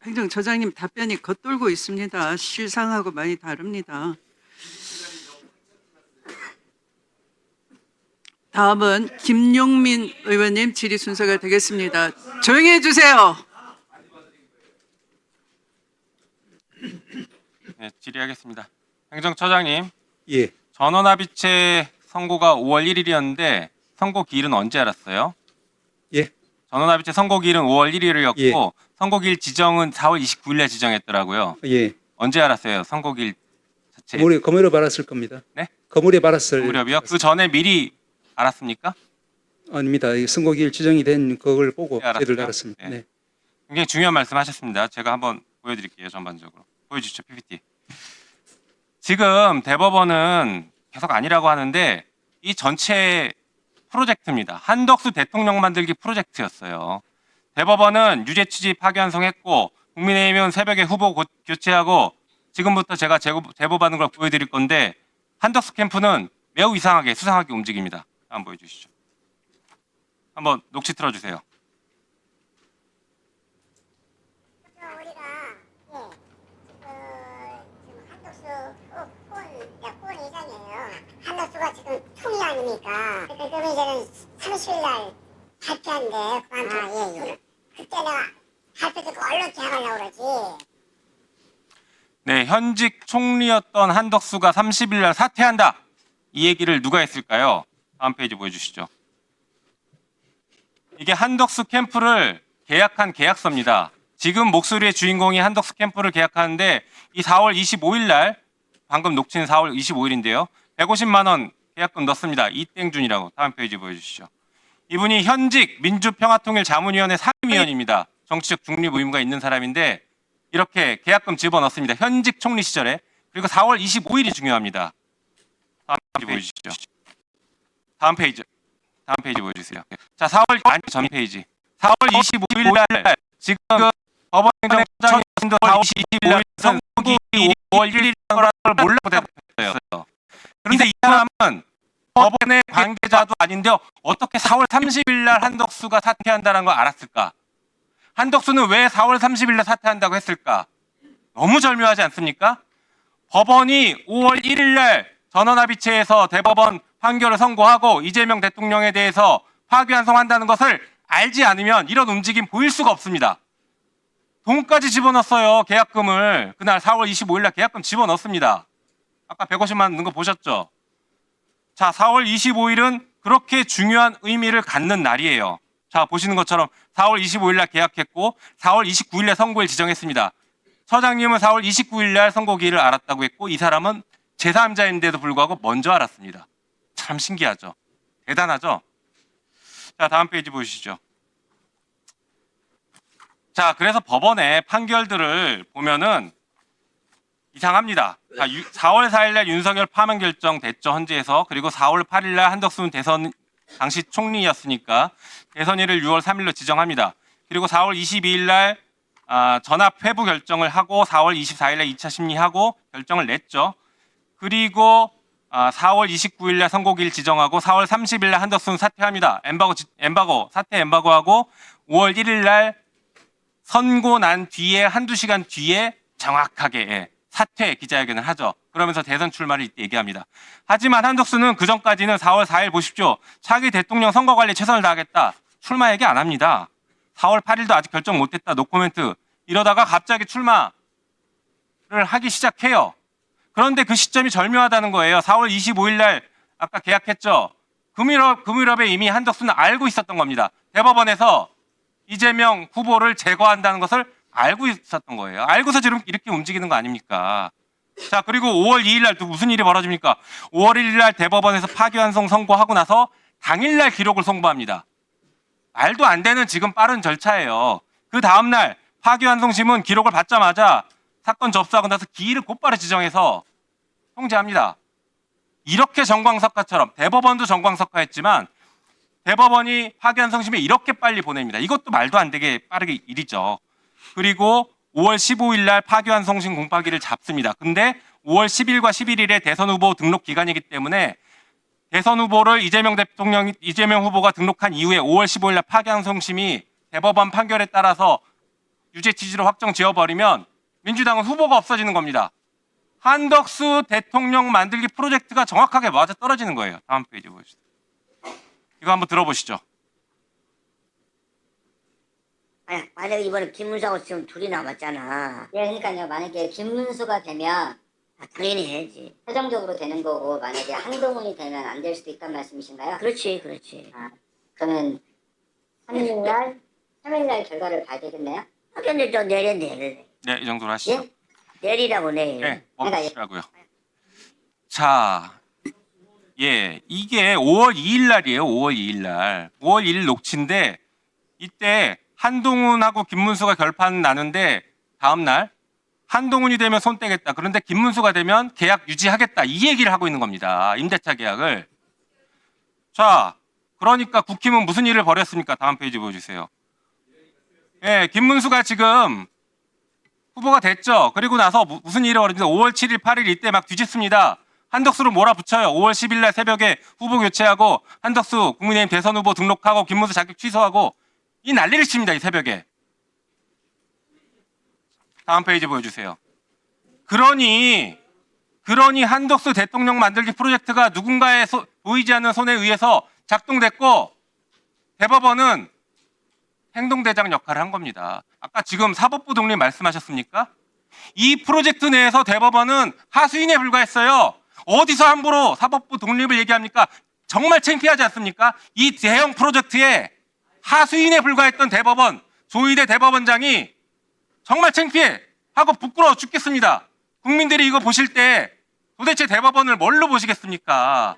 행정처장님 답변이 겉돌고 있습니다. 실상하고 많이 다릅니다. 다음은 김용민 의원님 질의 순서가 되겠습니다. 조용히 해주세요. 네, 질의하겠습니다. 행정처장님, 예, 전원합의체 선고가 5월 1일이었는데 선고 기일은 언제 알았어요? 예, 전원합의체 선고 기일은 5월 1일이었고 예. 선고 기일 지정은 4월 29일에 지정했더라고요. 예. 언제 알았어요? 선고 기일 자체. 거물에 받았을 겁니다. 네? 거물에 받았을. 무렵이요? 그 전에 미리 알았습니까? 아닙니다. 이 선고기일 지정이 된 그걸 보고 네, 알았어요. 저희들 알았습니다. 네. 네. 굉장히 중요한 말씀하셨습니다. 제가 한번 보여드릴게요. 전반적으로 보여주시죠. PPT. 지금 대법원은 계속 아니라고 하는데 이 전체 프로젝트입니다. 한덕수 대통령 만들기 프로젝트였어요. 대법원은 유죄 취지 파기환송했고 국민의힘은 새벽에 후보 교체하고 지금부터 제가 제보받은 걸 보여드릴 건데 한덕수 캠프는 매우 이상하게 수상하게 움직입니다. 한번 보여주시죠. 한번 녹취 틀어주세요. 후보는 이상이에요. 한덕수가 지금 총리 아닙니까? 그러면 이제는 30일 날 발표한대. 예. 그때 내가 발표 듣고 언론 개항하려고 그러지. 네, 현직 총리였던 한덕수가 30일 날 사퇴한다. 이 얘기를 누가 했을까요? 다음 페이지 보여주시죠. 이게 한덕수 캠프를 계약한 계약서입니다. 지금 목소리의 주인공이 한덕수 캠프를 계약하는데 이 4월 25일 날 방금 녹취는 4월 25일인데요. 150만 원 계약금 넣습니다. 이땡준이라고. 다음 페이지 보여주시죠. 이분이 현직 민주평화통일자문위원회 상임위원입니다. 정치적 중립 의무가 있는 사람인데 이렇게 계약금 집어넣습니다. 현직 총리 시절에. 그리고 4월 25일이 중요합니다. 다음 페이지 보여주시죠. 다음 페이지 보여주세요. 자, 4월 아니 전 페이지. 4월 25일 날 지금 법원 행정처장님도 4월 25일 날 선고기 5월 1일이라는 걸 몰라고 대답했어요. 그런데 이 사람은 법원의 관계자도 아닌데요. 어떻게 4월 30일 날 한덕수가 사퇴한다는 걸 알았을까? 한덕수는 왜 4월 30일 날 사퇴한다고 했을까? 너무 절묘하지 않습니까? 법원이 5월 1일 날 전원합의체에서 대법원 판결을 선고하고 이재명 대통령에 대해서 파기환송한다는 것을 알지 않으면 이런 움직임 보일 수가 없습니다. 돈까지 집어넣었어요. 계약금을. 그날 4월 25일 날 계약금 집어넣습니다. 아까 150만 원 넣은 거 보셨죠? 자, 4월 25일은 그렇게 중요한 의미를 갖는 날이에요. 자, 보시는 것처럼 4월 25일 날 계약했고 4월 29일 날 선고일 지정했습니다. 처장님은 4월 29일 날 선고기일을 알았다고 했고 이 사람은 제3자인데도 불구하고 먼저 알았습니다. 참 신기하죠? 대단하죠? 자, 다음 페이지 보시죠. 자, 그래서 법원의 판결들을 보면은 이상합니다. 자, 4월 4일 날 윤석열 파면 결정 됐죠, 헌재에서. 그리고 4월 8일 날 한덕수는 대선 당시 총리였으니까 대선일을 6월 3일로 지정합니다. 그리고 4월 22일 날 전압 회부 결정을 하고 4월 24일 날 2차 심리하고 결정을 냈죠. 그리고 4월 29일 날 선고기일 지정하고 4월 30일 날 한덕수는 사퇴합니다. 사퇴 엠바고하고 5월 1일 날 선고 난 뒤에 한두 시간 뒤에 정확하게 사퇴 기자회견을 하죠. 그러면서 대선 출마를 이때 얘기합니다. 하지만 한덕수는 그 전까지는 4월 4일 보십시오. 차기 대통령 선거 관리에 최선을 다하겠다. 출마 얘기 안 합니다. 4월 8일도 아직 결정 못했다. 노코멘트. 이러다가 갑자기 출마를 하기 시작해요. 그런데 그 시점이 절묘하다는 거예요. 4월 25일 날 아까 계약했죠. 금일업에 이미 한덕수는 알고 있었던 겁니다. 대법원에서 이재명 후보를 제거한다는 것을 알고 있었던 거예요. 알고서 지금 이렇게 움직이는 거 아닙니까? 자, 그리고 5월 2일 날 또 무슨 일이 벌어집니까? 5월 1일 날 대법원에서 파기환송 선고하고 나서 당일 날 기록을 송부합니다. 말도 안 되는 지금 빠른 절차예요. 그 다음 날 파기환송심은 기록을 받자마자 사건 접수하고 나서 기일을 곧바로 지정해서 통지합니다. 이렇게 정광석화처럼 대법원도 정광석화했지만 대법원이 파기환송심에 이렇게 빨리 보냅니다. 이것도 말도 안 되게 빠르게 일이죠. 그리고 5월 15일 날 파기환송심 공파기를 잡습니다. 근데 5월 10일과 11일에 대선 후보 등록 기간이기 때문에 대선 후보를 이재명 후보가 등록한 이후에 5월 15일 날 파기환송심이 대법원 판결에 따라서 유죄 취지로 확정 지어버리면 민주당은 후보가 없어지는 겁니다. 한덕수 대통령 만들기 프로젝트가 정확하게 맞아 떨어지는 거예요. 다음 페이지 보여주세요. 이거 한번 들어보시죠. 아니, 만약에 이번에 김문수하고 지금 둘이 남았잖아. 예, 그러니까요. 만약에 김문수가 되면 당연히 해야지. 최종적으로 되는 거고 만약에 한동훈이 되면 안 될 수도 있다는 말씀이신가요? 그렇지, 그렇지. 그러면 3일날 결과를 봐야 되겠네요. 근데 저 내일. 네, 이 정도로 하시죠. 예? 내일이라고 내일. 네, 멈추시라고요. 자, 예, 이게 5월 2일 날이에요. 5월 2일 날. 5월 2일 녹취인데 이때 한동훈하고 김문수가 결판 나는데 다음 날 한동훈이 되면 손 떼겠다. 그런데 김문수가 되면 계약 유지하겠다. 이 얘기를 하고 있는 겁니다. 임대차 계약을. 자, 그러니까 국힘은 무슨 일을 벌였습니까? 다음 페이지 보여주세요. 예, 김문수가 지금 후보가 됐죠. 그리고 나서 무슨 일이 벌어지는지 5월 7일, 8일 이때 막 뒤집습니다. 한덕수를 몰아붙여요. 5월 10일 날 새벽에 후보 교체하고 한덕수 국민의힘 대선 후보 등록하고 김문수 자격 취소하고 이 난리를 칩니다. 이 새벽에. 다음 페이지 보여주세요. 그러니 한덕수 대통령 만들기 프로젝트가 누군가의 보이지 않는 손에 의해서 작동됐고 대법원은 행동대장 역할을 한 겁니다. 아까 지금 사법부 독립 말씀하셨습니까? 이 프로젝트 내에서 대법원은 하수인에 불과했어요. 어디서 함부로 사법부 독립을 얘기합니까? 정말 창피하지 않습니까? 이 대형 프로젝트에 하수인에 불과했던 대법원, 조희대 대법원장이 정말 창피해 하고 부끄러워 죽겠습니다. 국민들이 이거 보실 때 도대체 대법원을 뭘로 보시겠습니까?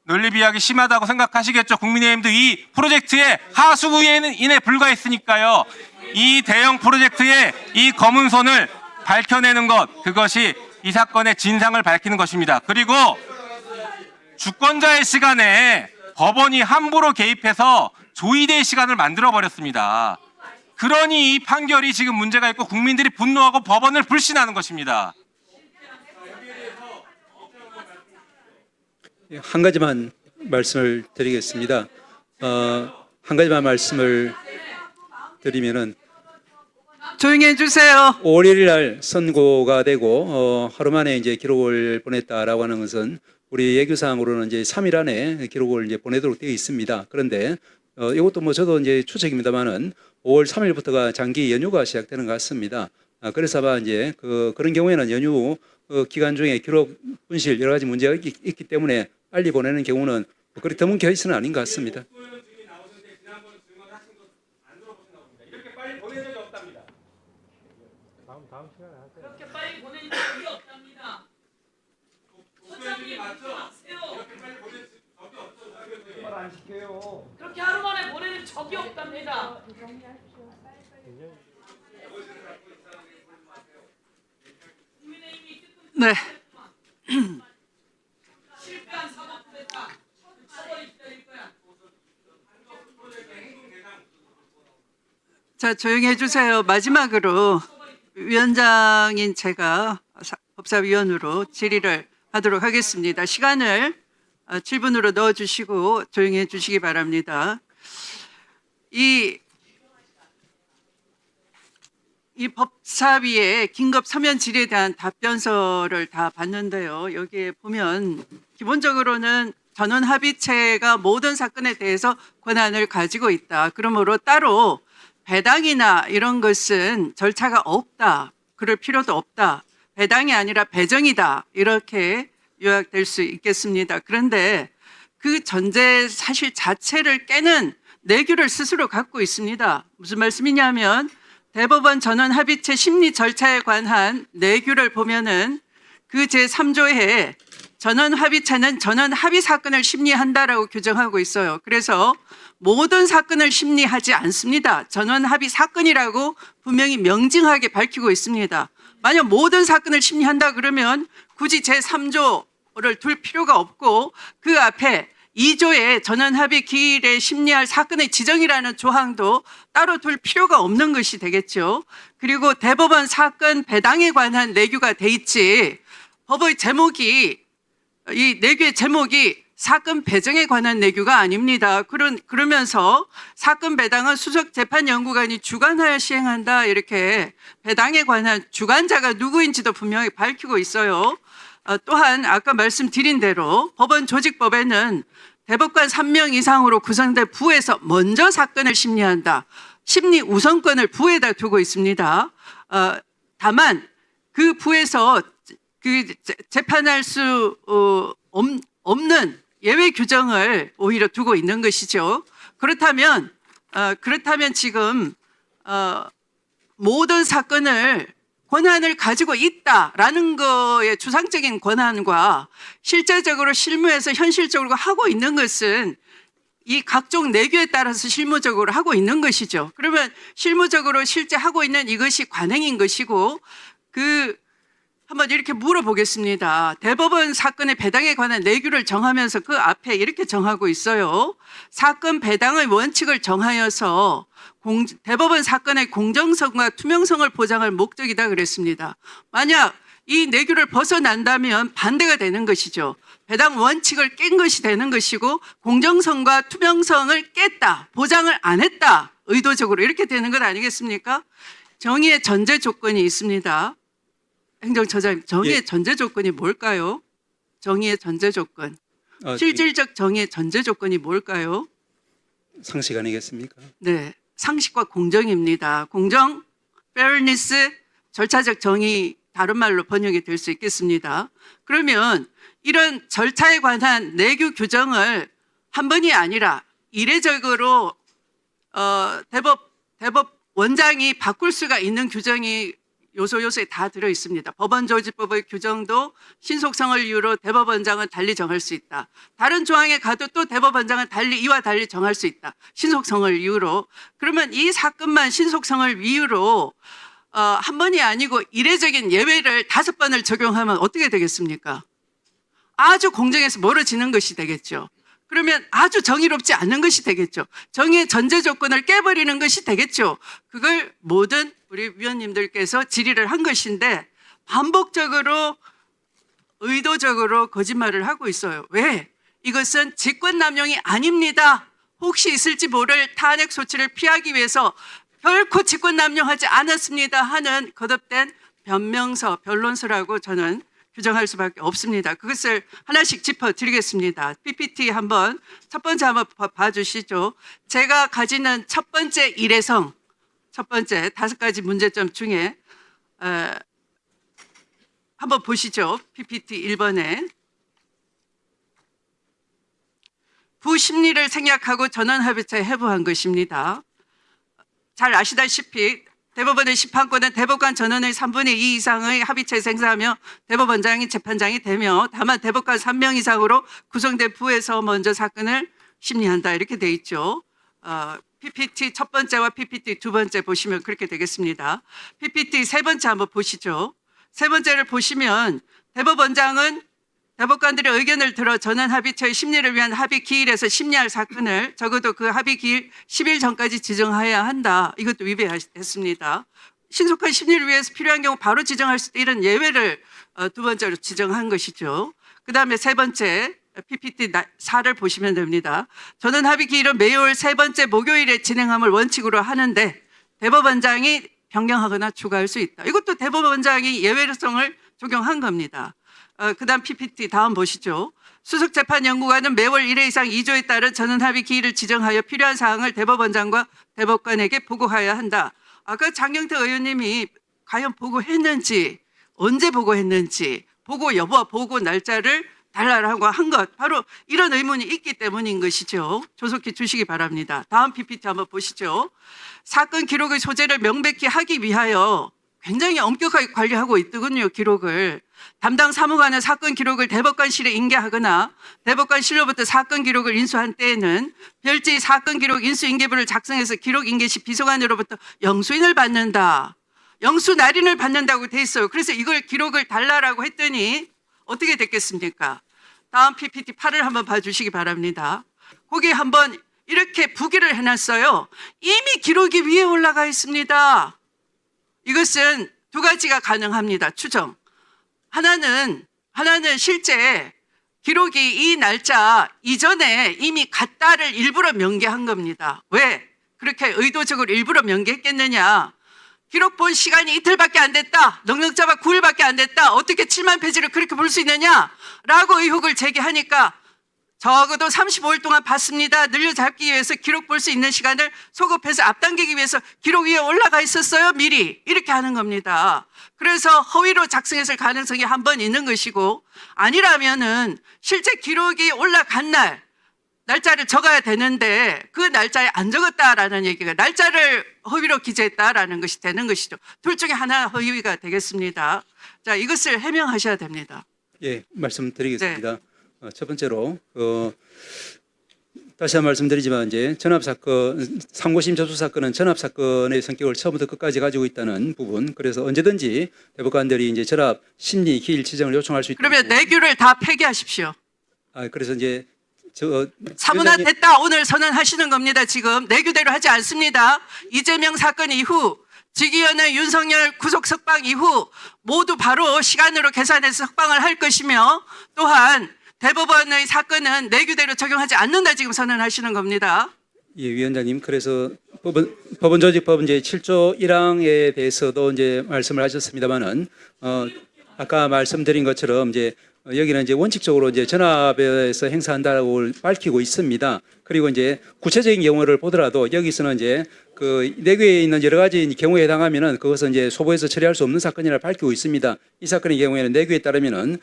논리비약이 심하다고 생각하시겠죠. 국민의힘도 이 프로젝트에 하수인에 불과했으니까요. 이 대형 프로젝트의 이 검은 손을 밝혀내는 것, 그것이 이 사건의 진상을 밝히는 것입니다. 그리고 주권자의 시간에 법원이 함부로 개입해서 조의대의 시간을 만들어버렸습니다. 그러니 이 판결이 지금 문제가 있고 국민들이 분노하고 법원을 불신하는 것입니다. 한 가지만 말씀을 드리겠습니다. 한 가지만 말씀을 드리면은 조용히 해주세요. 5월 1일 날 선고가 되고 하루 만에 이제 기록을 보냈다라고 하는 것은 우리 예규상으로는 이제 3일 안에 기록을 이제 보내도록 되어 있습니다. 그런데 이것도 뭐 저도 이제 추측입니다만은 5월 3일부터가 장기 연휴가 시작되는 것 같습니다. 그래서 아마 이제 그런 경우에는 연휴 기간 중에 기록 분실 여러 가지 문제가 있기 때문에 빨리 보내는 경우는 그리 드문 케이스는 아닌 것 같습니다. 그렇게 빨리 보내는 적이 없답니다. 소장님 마세요. 그렇게 하루 만에 보내는 적이 없답니다. 네. 실패한 사법부대다. 처벌이 기다릴 거야. 자, 조용히 해주세요. 마지막으로 위원장인 제가 법사위원으로 질의를 하도록 하겠습니다. 시간을 7분으로 넣어주시고 조용히 해주시기 바랍니다. 이 법사위의 긴급 서면 질의에 대한 답변서를 다 봤는데요. 여기에 보면 기본적으로는 전원 합의체가 모든 사건에 대해서 권한을 가지고 있다. 그러므로 따로 배당이나 이런 것은 절차가 없다. 그럴 필요도 없다. 배당이 아니라 배정이다. 이렇게 요약될 수 있겠습니다. 그런데 그 전제 사실 자체를 깨는 내규를 스스로 갖고 있습니다. 무슨 말씀이냐면 대법원 전원 합의체 심리 절차에 관한 내규를 보면은 그 제3조에 전원 합의체는 전원 합의 사건을 심리한다라고 규정하고 있어요. 그래서 모든 사건을 심리하지 않습니다. 전원 합의 사건이라고 분명히 명징하게 밝히고 있습니다. 만약 모든 사건을 심리한다 그러면 굳이 제3조를 둘 필요가 없고 그 앞에 2조에 전원 합의 기일에 심리할 사건의 지정이라는 조항도 따로 둘 필요가 없는 것이 되겠죠. 그리고 대법원 사건 배당에 관한 내규가 돼 있지 법의 제목이 이 내규의 제목이 사건 배정에 관한 내규가 아닙니다. 그러면서 사건 배당은 수석재판연구관이 주관하여 시행한다. 이렇게 배당에 관한 주관자가 누구인지도 분명히 밝히고 있어요. 또한 아까 말씀드린 대로 법원 조직법에는 대법관 3명 이상으로 구성된 부에서 먼저 사건을 심리한다. 심리 우선권을 부에다 두고 있습니다. 다만 그 부에서 그 재판할 수 없는 예외 규정을 오히려 두고 있는 것이죠. 그렇다면 지금 모든 사건을 권한을 가지고 있다라는 거의 추상적인 권한과 실제적으로 실무에서 현실적으로 하고 있는 것은 이 각종 내규에 따라서 실무적으로 하고 있는 것이죠. 그러면 실무적으로 실제 하고 있는 이것이 관행인 것이고 한번 이렇게 물어보겠습니다. 대법원 사건의 배당에 관한 내규를 정하면서 그 앞에 이렇게 정하고 있어요. 사건 배당의 원칙을 정하여서 대법원 사건의 공정성과 투명성을 보장할 목적이다 그랬습니다. 만약 이 내규를 벗어난다면 반대가 되는 것이죠. 배당 원칙을 깬 것이 되는 것이고 공정성과 투명성을 깼다, 보장을 안 했다, 의도적으로 이렇게 되는 것 아니겠습니까? 정의의 전제 조건이 있습니다. 행정처장님, 정의의 예. 전제 조건이 뭘까요? 정의의 전제 조건. 실질적 정의의 전제 조건이 뭘까요? 상식 아니겠습니까? 네, 상식과 공정입니다. 공정, fairness, 절차적 정의, 다른 말로 번역이 될 수 있겠습니다. 그러면 이런 절차에 관한 내규 규정을 한 번이 아니라 이례적으로 대법 원장이 바꿀 수가 있는 규정이 요소에 다 들어 있습니다. 법원조직법의 규정도 신속성을 이유로 대법원장은 달리 정할 수 있다. 다른 조항에 가도 또 대법원장은 이와 달리 정할 수 있다. 신속성을 이유로. 그러면 이 사건만 신속성을 이유로 한 번이 아니고 이례적인 예외를 5번을 적용하면 어떻게 되겠습니까? 아주 공정에서 멀어지는 것이 되겠죠. 그러면 아주 정의롭지 않은 것이 되겠죠. 정의의 전제 조건을 깨버리는 것이 되겠죠. 그걸 모든 우리 위원님들께서 질의를 한 것인데 반복적으로 의도적으로 거짓말을 하고 있어요. 왜? 이것은 직권남용이 아닙니다. 혹시 있을지 모를 탄핵 소치를 피하기 위해서 결코 직권남용하지 않았습니다 하는 거듭된 변명서, 변론서라고 저는 규정할 수밖에 없습니다. 그것을 하나씩 짚어드리겠습니다. PPT 첫 번째 한번 봐주시죠. 제가 가지는 첫 번째 일회성, 첫 번째 5가지 문제점 중에 한번 보시죠. PPT 1번에. 부심리를 생략하고 전원합의체에 해부한 것입니다. 잘 아시다시피 대법원의 심판권은 대법관 전원의 3분의 2 이상의 합의체에 행사하며 대법원장이 재판장이 되며 다만 대법관 3명 이상으로 구성된 부에서 먼저 사건을 심리한다 이렇게 돼 있죠. PPT 첫 번째와 PPT 두 번째 보시면 그렇게 되겠습니다. PPT 세 번째 한번 보시죠. 세 번째를 보시면 대법원장은 대법관들의 의견을 들어 전원 합의체의 심리를 위한 합의 기일에서 심리할 사건을 적어도 그 합의 기일 10일 전까지 지정해야 한다. 이것도 위배했습니다. 신속한 심리를 위해서 필요한 경우 바로 지정할 수 있다. 이런 예외를 두 번째로 지정한 것이죠. 그다음에 세 번째 PPT 4를 보시면 됩니다. 전원 합의 기일은 매월 세 번째 목요일에 진행함을 원칙으로 하는데 대법원장이 변경하거나 추가할 수 있다. 이것도 대법원장이 예외성을 적용한 겁니다. 그다음 PPT 다음 보시죠. 수석재판연구관은 매월 1회 이상 2조에 따른 전원 합의 기일을 지정하여 필요한 사항을 대법원장과 대법관에게 보고하여야 한다. 아까 장경태 의원님이 과연 보고했는지, 언제 보고했는지, 보고 여부와 보고 날짜를 달라라고 한 것, 바로 이런 의문이 있기 때문인 것이죠. 조속히 주시기 바랍니다. 다음 PPT 한번 보시죠. 사건 기록의 소재를 명백히 하기 위하여 굉장히 엄격하게 관리하고 있더군요, 기록을. 담당 사무관은 사건 기록을 대법관실에 인계하거나 대법관실로부터 사건 기록을 인수한 때에는 별지 사건 기록 인수인계부를 작성해서 기록 인계 시 비서관으로부터 영수인을 받는다. 영수 날인을 받는다고 돼 있어요. 그래서 이걸 기록을 달라라고 했더니 어떻게 됐겠습니까? 다음 PPT 8을 한번 봐주시기 바랍니다. 거기 한번 이렇게 부기를 해놨어요. 이미 기록이 위에 올라가 있습니다. 이것은 두 가지가 가능합니다. 추정. 하나는 실제 기록이 이 날짜 이전에 이미 갔다를 일부러 명기한 겁니다. 왜 그렇게 의도적으로 일부러 명기했겠느냐? 기록 본 시간이 이틀밖에 안 됐다. 넉넉 잡아 9일밖에 안 됐다. 어떻게 7만 페이지를 그렇게 볼 수 있느냐? 라고 의혹을 제기하니까 적어도 35일 동안 봤습니다. 늘려잡기 위해서 기록 볼 수 있는 시간을 소급해서 앞당기기 위해서 기록 위에 올라가 있었어요. 미리. 이렇게 하는 겁니다. 그래서 허위로 작성했을 가능성이 한 번 있는 것이고 아니라면은 실제 기록이 올라간 날짜를 적어야 되는데 그 날짜에 안 적었다라는 얘기가 날짜를 허위로 기재했다라는 것이 되는 것이죠. 둘 중에 하나 허위가 되겠습니다. 자, 이것을 해명하셔야 됩니다. 예, 말씀드리겠습니다. 첫 번째로 다시 한번 말씀드리지만 이제 전압 사건, 상고심 접수 사건은 전압 사건의 성격을 처음부터 끝까지 가지고 있다는 부분. 그래서 언제든지 대법관들이 이제 전압 심리 기일 지정을 요청할 수 있다. 그러면 내규를 다 폐기하십시오. 그래서 이제 사문화 됐다 오늘 선언하시는 겁니다. 지금 내규대로 하지 않습니다. 이재명 사건 이후 직위원회 윤석열 구속 석방 이후 모두 바로 시간으로 계산해서 석방을 할 것이며 또한 대법원의 사건은 내규대로 적용하지 않는다 지금 선언하시는 겁니다. 예, 위원장님. 그래서 법원조직법 이제 7조 1항에 대해서도 이제 말씀을 하셨습니다만은 아까 말씀드린 것처럼 이제 여기는 이제 원칙적으로 이제 전압에서 행사한다고 밝히고 있습니다. 그리고 이제 구체적인 경우를 보더라도 여기서는 이제 그 내규에 있는 여러 가지 경우에 해당하면은 그것은 이제 소부에서 처리할 수 없는 사건이라 밝히고 있습니다. 이 사건의 경우에는 내규에 따르면은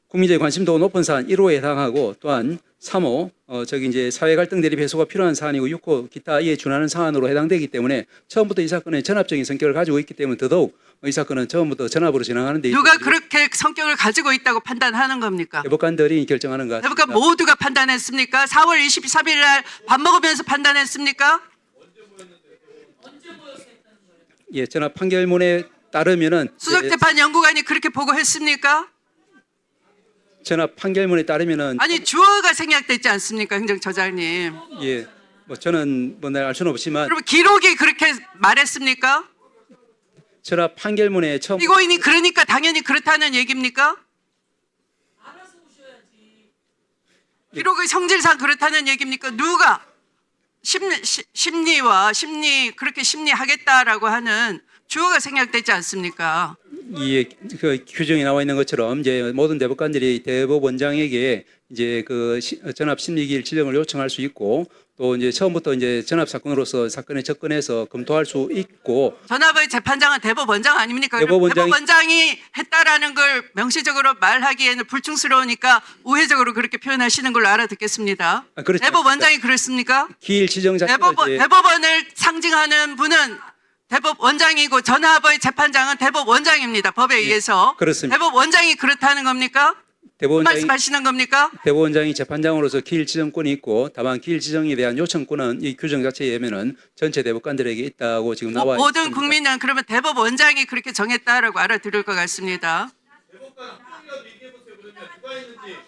국민적인 관심도가 높은 사안 1호에 해당하고 또한 3호 저기 이제 사회 갈등 대립 해소가 필요한 사안이고 6호 기타 이에 준하는 사안으로 해당되기 때문에 처음부터 이 사건은 전압적인 성격을 가지고 있기 때문에 더더욱 이 사건은 처음부터 전압으로 진행하는 데 누가 그렇게 성격을 가지고 있다고 판단하는 겁니까? 대법관들이 결정하는 것 같습니다. 대법관 모두가 판단했습니까? 4월 23일 날 밥 먹으면서 판단했습니까? 예, 전압 판결문에 따르면은 수석재판연구관이 그렇게 보고했습니까? 전압 판결문에 따르면은 아니 주어가 생략됐지 않습니까, 행정처장님? 예, 뭐 저는 뭐 알 수는 없지만 그럼 기록이 그렇게 말했습니까? 전압 판결문에 처음 피고인이 그러니까 당연히 그렇다는 얘기입니까? 기록의 성질상 그렇다는 얘기입니까? 누가 그렇게 심리하겠다라고 하는 주어가 생략되지 않습니까? 이 그 규정이 나와 있는 것처럼 이제 모든 대법관들이 대법원장에게 이제 그 전압 심리기일 지정을 요청할 수 있고 또 이제 처음부터 이제 전압 사건으로서 사건에 접근해서 검토할 수 있고 전압의 재판장은 대법원장 아닙니까? 대법원장이 했다라는 걸 명시적으로 말하기에는 불충스러우니까 우회적으로 그렇게 표현하시는 걸로 알아듣겠습니다. 그렇지 대법원장이 그렇습니까? 기일 지정 자체가 이제 대법원을 상징하는 분은 대법원장이고 전압의 재판장은 대법원장입니다. 법에 의해서. 그렇습니다. 대법원장이 그렇다는 겁니까? 말씀하시는 겁니까? 대법원장이 재판장으로서 기일 지정권이 있고 다만 기일 지정에 대한 요청권은 이 규정 자체에 의하면은 전체 대법관들에게 있다고 지금 나와 있습니다. 모든 국민은 그러면 대법원장이 그렇게 정했다라고 알아들을 것 같습니다. 대법관 한 명이라도 얘기해 보세요. 그러면 누가 했는지.